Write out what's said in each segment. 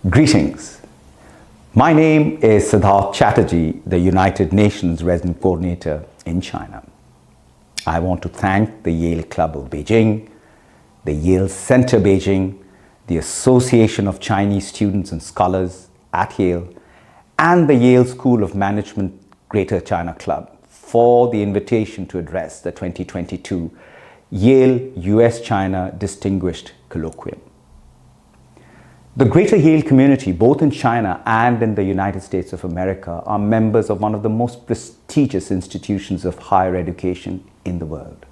Greetings. My name is Siddharth Chatterjee, the United Nations Resident Coordinator in China. I want to thank the Yale Club of Beijing, the Yale Center Beijing, the Association of Chinese Students and Scholars at Yale, and the Yale School of Management Greater China Club for the invitation to address the 2022 Yale US-China Distinguished Colloquium. The Greater Yale community, both in China and in the United States of America, are members of one of the most prestigious institutions of higher education in the world.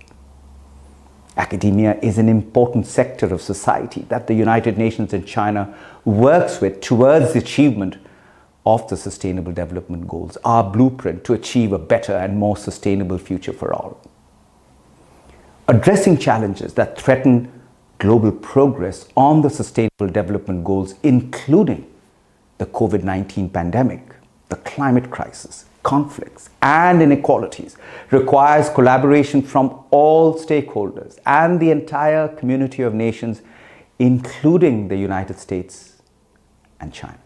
Academia is an important sector of society that the United Nations and China works with towards the achievement of the Sustainable Development Goals, our blueprint to achieve a better and more sustainable future for all. Addressing challenges that threaten global progress on the Sustainable Development Goals, including the COVID-19 pandemic, the climate crisis, conflicts, and inequalities, requires collaboration from all stakeholders and the entire community of nations, including the United States and China.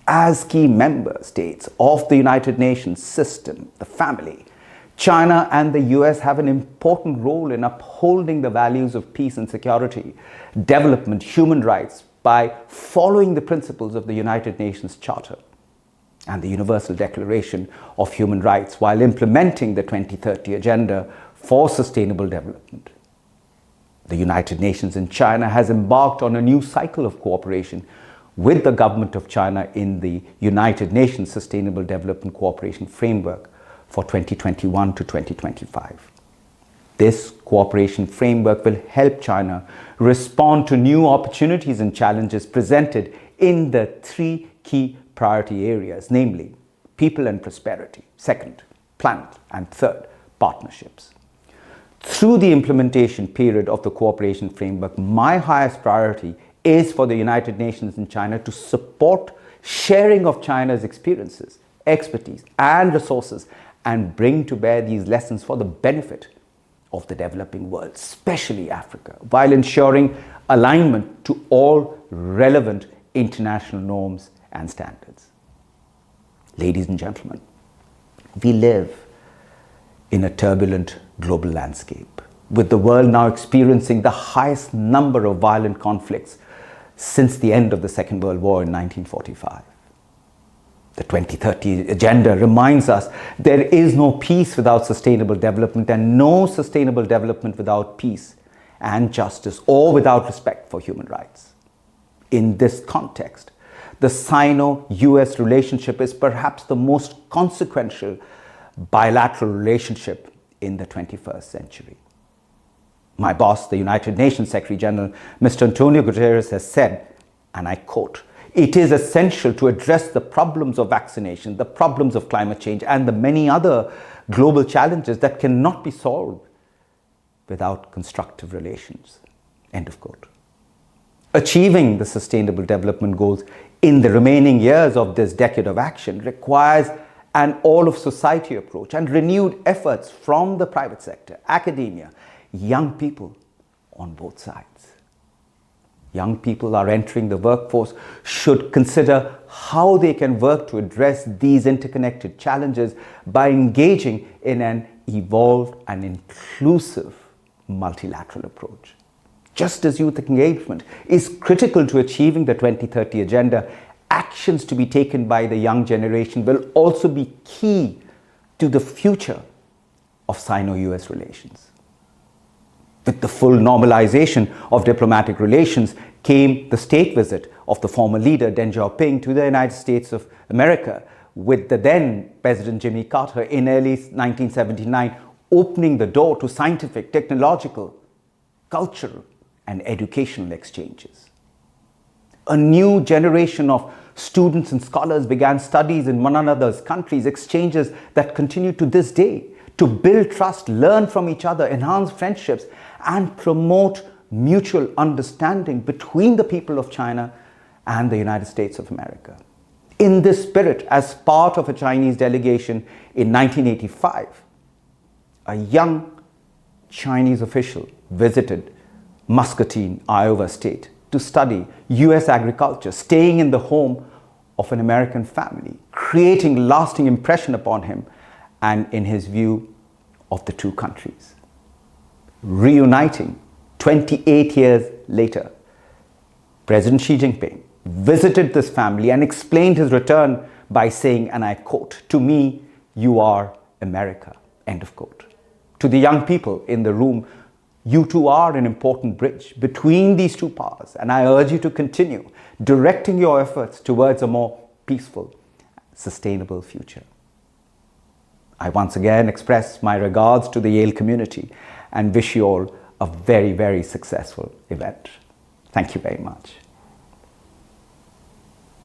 As key member states of the United Nations system, the family, China and the US have an important role in upholding the values of peace and security, development, human rights by following the principles of the United Nations Charter and the Universal Declaration of Human Rights while implementing the 2030 Agenda for Sustainable Development. The United Nations and China has embarked on a new cycle of cooperation with the government of China in the United Nations Sustainable Development Cooperation Framework for 2021 to 2025. This cooperation framework will help China respond to new opportunities and challenges presented in the three key priority areas, namely people and prosperity, second, planet, and third, partnerships. Through the implementation period of the cooperation framework, my highest priority is for the United Nations and China to support sharing of China's experiences, expertise, and resources and bring to bear these lessons for the benefit of the developing world, especially Africa, while ensuring alignment to all relevant international norms and standards. Ladies and gentlemen, we live in a turbulent global landscape, with the world now experiencing the highest number of violent conflicts since the end of the Second World War in 1945. The 2030 Agenda reminds us there is no peace without sustainable development and no sustainable development without peace and justice or without respect for human rights. In this context, the Sino-US relationship is perhaps the most consequential bilateral relationship in the 21st century. My boss, the United Nations Secretary General, Mr. Antonio Guterres, has said, and I quote, "It is essential to address the problems of vaccination, the problems of climate change, and the many other global challenges that cannot be solved without constructive relations." End of quote. Achieving the Sustainable Development Goals in the remaining years of this decade of action requires an all-of-society approach and renewed efforts from the private sector, academia, young people on both sides. Young people are entering the workforce should consider how they can work to address these interconnected challenges by engaging in an evolved and inclusive multilateral approach. Just as youth engagement is critical to achieving the 2030 Agenda, actions to be taken by the young generation will also be key to the future of Sino-US relations. With the full normalization of diplomatic relations came the state visit of the former leader Deng Xiaoping to the United States of America, with the then President Jimmy Carter in early 1979 opening the door to scientific, technological, cultural, and educational exchanges. A new generation of students and scholars began studies in one another's countries, exchanges that continue to this day to build trust, learn from each other, enhance friendships, and promote mutual understanding between the people of China and the United States of America. In this spirit, as part of a Chinese delegation in 1985, a young Chinese official visited Muscatine, Iowa State, to study US agriculture, staying in the home of an American family, creating lasting impression upon him and in his view of the two countries. Reuniting 28 years later, President Xi Jinping visited this family and explained his return by saying, and I quote, "To me, you are America," end of quote. To the young people in the room, you too are an important bridge between these two powers, and I urge you to continue directing your efforts towards a more peaceful, sustainable future. I once again express my regards to the Yale community and wish you all a very, very successful event. Thank you very much.